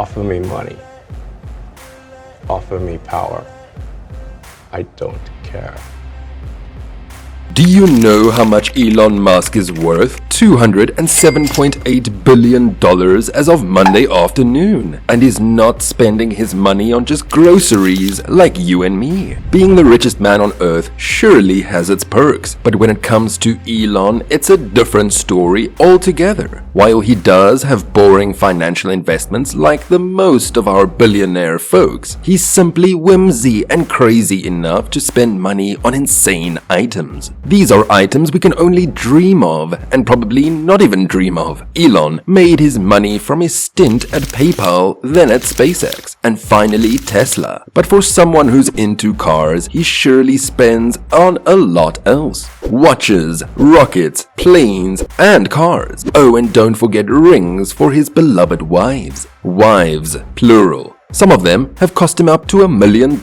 Offer me money. Offer me power. I don't care. Do you know how much Elon Musk is worth? $207.8 billion as of Monday afternoon, and is not spending his money on just groceries like you and me. Being the richest man on earth surely has its perks, but when it comes to Elon, it's a different story altogether. While he does have boring financial investments like the most of our billionaire folks, he's simply whimsy and crazy enough to spend money on insane items. These are items we can only dream of, and probably not even dream of. Elon made his money from his stint at PayPal, then at SpaceX, and finally Tesla. But for someone who's into cars, he surely spends on a lot else. Watches, rockets, planes, and cars. Oh, and don't forget rings for his beloved wives. Wives, plural. Some of them have cost him up to $1 million.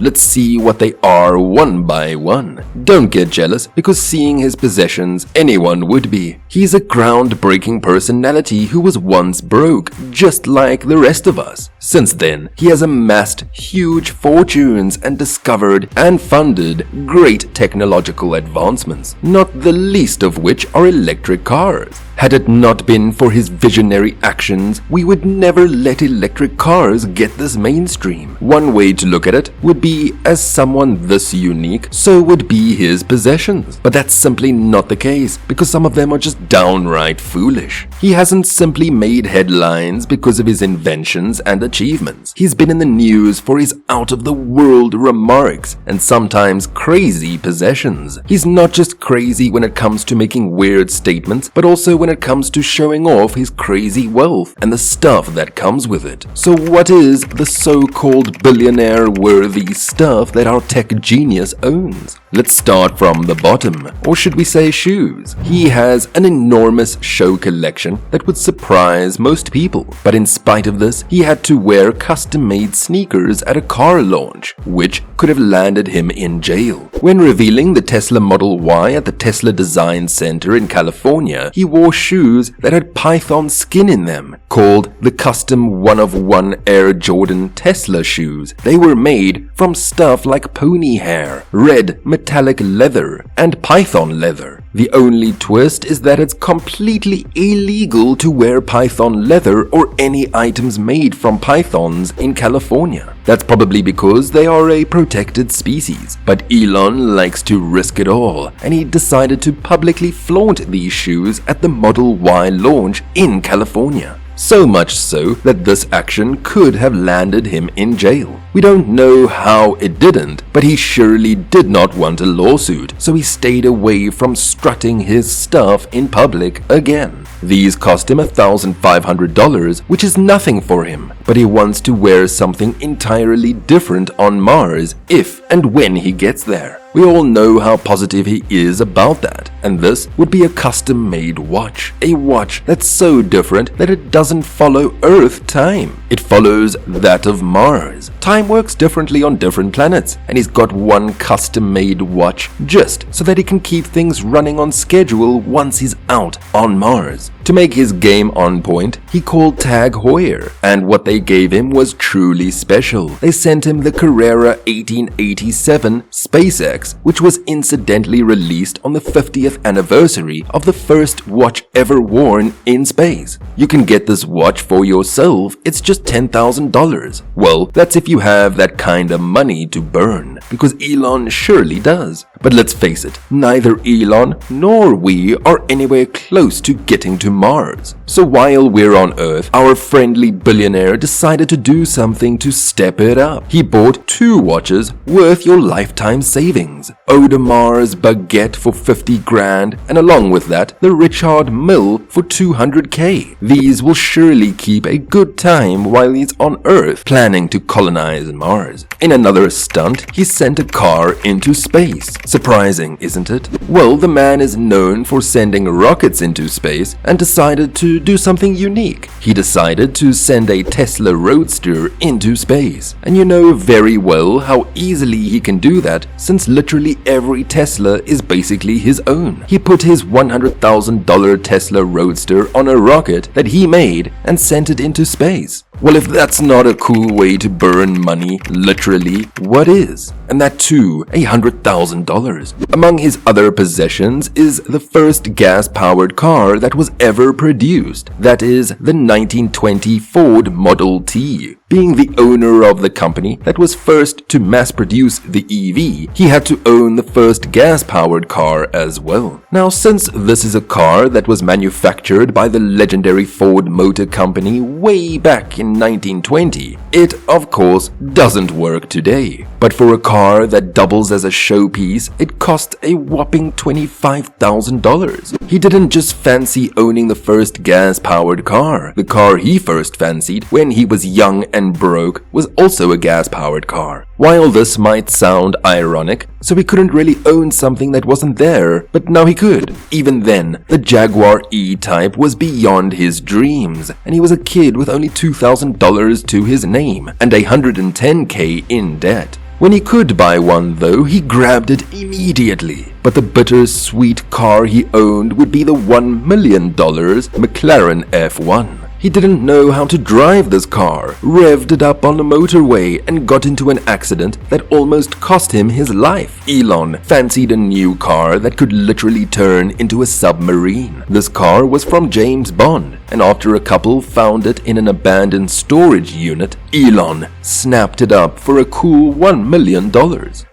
Let's see what they are one by one. Don't get jealous, because seeing his possessions, anyone would be. He's a groundbreaking personality who was once broke, just like the rest of us. Since then, he has amassed huge fortunes and discovered and funded great technological advancements, not the least of which are electric cars. Had it not been for his visionary actions, we would never let electric cars get this mainstream. One way to look at it would be, as someone this unique, so would be his possessions. But that's simply not the case, because some of them are just downright foolish. He hasn't simply made headlines because of his inventions and achievements. He's been in the news for his out-of-the-world remarks and sometimes crazy possessions. He's not just crazy when it comes to making weird statements, but also when it comes to showing off his crazy wealth and the stuff that comes with it. So what is the so-called billionaire-worthy stuff that our tech genius owns? Let's start from the bottom, or should we say shoes. He has an enormous show collection that would surprise most people, but in spite of this, he had to wear custom-made sneakers at a car launch, which could have landed him in jail. When revealing the Tesla Model Y at the Tesla Design Center in California, he wore shoes that had python skin in them, called the custom one-of-one Air Jordan Tesla shoes. They were made from stuff like pony hair, red metallic leather, and python leather. The only twist is that it's completely illegal to wear python leather or any items made from pythons in California. That's probably because they are a protected species. But Elon likes to risk it all, and he decided to publicly flaunt these shoes at the Model Y launch in California. So much so that this action could have landed him in jail. We don't know how it didn't, but he surely did not want a lawsuit, so he stayed away from strutting his stuff in public again. These cost him $1,500, which is nothing for him, but he wants to wear something entirely different on Mars if and when he gets there. We all know how positive he is about that, and this would be a custom-made watch. A watch that's so different that it doesn't follow Earth time. It follows that of Mars. Time works differently on different planets, and he's got one custom-made watch just so that he can keep things running on schedule once he's out on Mars. To make his game on point, he called Tag Heuer, and what they gave him was truly special. They sent him the Carrera 1887 SpaceX, which was incidentally released on the 50th anniversary of the first watch ever worn in space. You can get this watch for yourself, it's just $10,000. Well, that's if you have that kind of money to burn, because Elon surely does. But let's face it, neither Elon nor we are anywhere close to getting to Mars. So while we're on Earth, our friendly billionaire decided to do something to step it up. He bought 2 watches worth your lifetime savings. Audemars Baguette for 50 grand, and along with that, the Richard Mille for 200k. These will surely keep a good time while he's on Earth planning to colonize Mars. In another stunt, he sent a car into space. Surprising, isn't it? Well, the man is known for sending rockets into space and decided to do something unique. He decided to send a Tesla Roadster into space. And you know very well how easily he can do that, since literally every Tesla is basically his own. He put his $100,000 Tesla Roadster on a rocket that he made and sent it into space. Well, if that's not a cool way to burn money, literally, what is? And that too, $100,000. Among his other possessions is the first gas-powered car that was ever produced. That is the 1920 Ford Model T. Being the owner of the company that was first to mass-produce the EV, he had to own the first gas-powered car as well. Now, since this is a car that was manufactured by the legendary Ford Motor Company way back in 1920, it, of course, doesn't work today. But for a car that doubles as a showpiece, it cost a whopping $25,000. He didn't just fancy owning the first gas-powered car. The car he first fancied when he was young and broke was also a gas-powered car. While this might sound ironic, so he couldn't really own something that wasn't there, but now he could. Even then, the Jaguar E-Type was beyond his dreams, and he was a kid with only $2,000 to his name and $110K in debt. When he could buy one though, he grabbed it immediately. But the bittersweet car he owned would be the $1 million McLaren F1. He didn't know how to drive this car, revved it up on the motorway, and got into an accident that almost cost him his life. Elon fancied a new car that could literally turn into a submarine. This car was from James Bond, and after a couple found it in an abandoned storage unit, Elon snapped it up for a cool $1 million.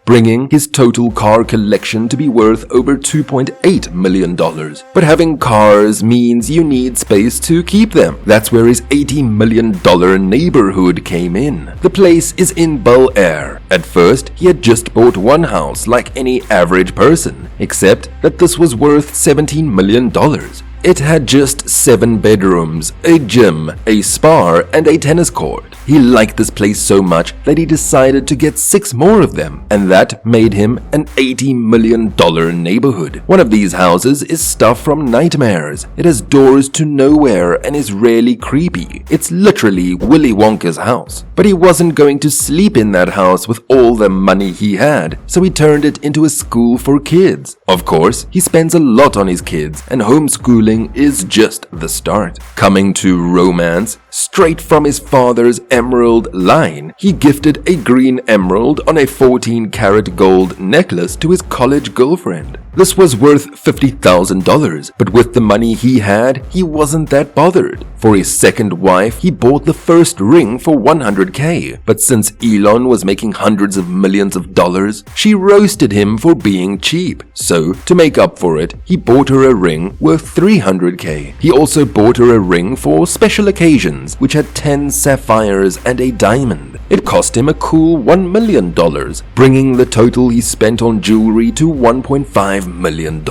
Bringing his total car collection to be worth over $2.8 million. But having cars means you need space to keep them. That's where his $80 million neighborhood came in. The place is in Bel Air. At first, he had just bought one house like any average person, except that this was worth $17 million. It had just 7 bedrooms, a gym, a spa, and a tennis court. He liked this place so much that he decided to get 6 more of them, and that made him an $80 million neighborhood. One of these houses is stuff from nightmares. It has doors to nowhere and is really creepy. It's literally Willy Wonka's house. But he wasn't going to sleep in that house with all the money he had, so he turned it into a school for kids. Of course, he spends a lot on his kids, and homeschooling is just the start. Coming to romance, straight from his father's emerald line, he gifted a green emerald on a 14-karat gold necklace to his college girlfriend. This was worth $50,000, but with the money he had, he wasn't that bothered. For his second wife, he bought the first ring for $100K, but since Elon was making hundreds of millions of dollars, she roasted him for being cheap. So, to make up for it, he bought her a ring worth $300K. He also bought her a ring for special occasions, which had 10 sapphires and a diamond. It cost him a cool $1 million, bringing the total he spent on jewelry to $1.5 million.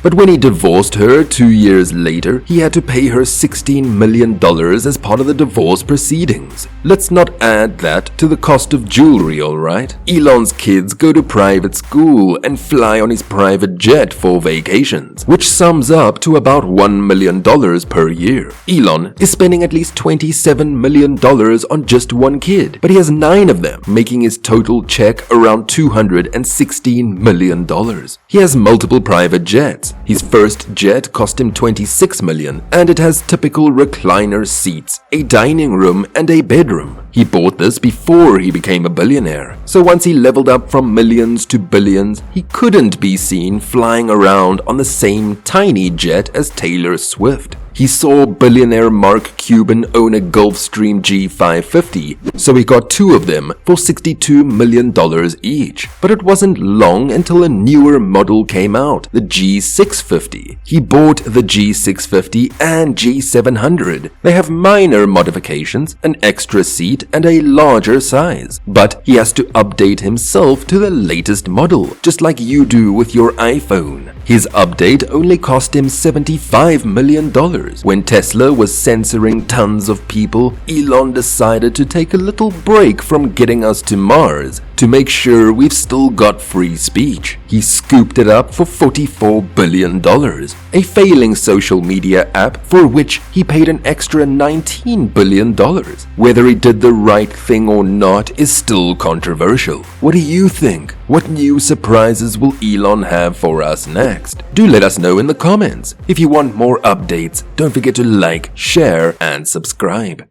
But when he divorced her 2 years later, he had to pay her $16 million as part of the divorce proceedings. Let's not add that to the cost of jewelry, alright? Elon's kids go to private school and fly on his private jet for vacations, which sums up to about $1 million per year. Elon is spending at least $27 million on just one kid, but he has 9 of them, making his total check around $216 million. He has multiple private jets. His first jet cost him $26 million, and it has typical recliner seats, a dining room, and a bedroom. He bought this before he became a billionaire, so once he leveled up from millions to billions, he couldn't be seen flying around on the same tiny jet as Taylor Swift. He saw billionaire Mark Cuban own a Gulfstream G550, so he got 2 of them for $62 million each. But it wasn't long until a newer model came out, the G650. He bought the G650 and G700. They have minor modifications, an extra seat, and a larger size. But he has to update himself to the latest model, just like you do with your iPhone. His update only cost him $75 million. When Tesla was censoring tons of people, Elon decided to take a little break from getting us to Mars to make sure we've still got free speech. He scooped it up for $44 billion, a failing social media app for which he paid an extra $19 billion. Whether he did the right thing or not is still controversial. What do you think? What new surprises will Elon have for us next? Do let us know in the comments. If you want more updates, don't forget to like, share, and subscribe.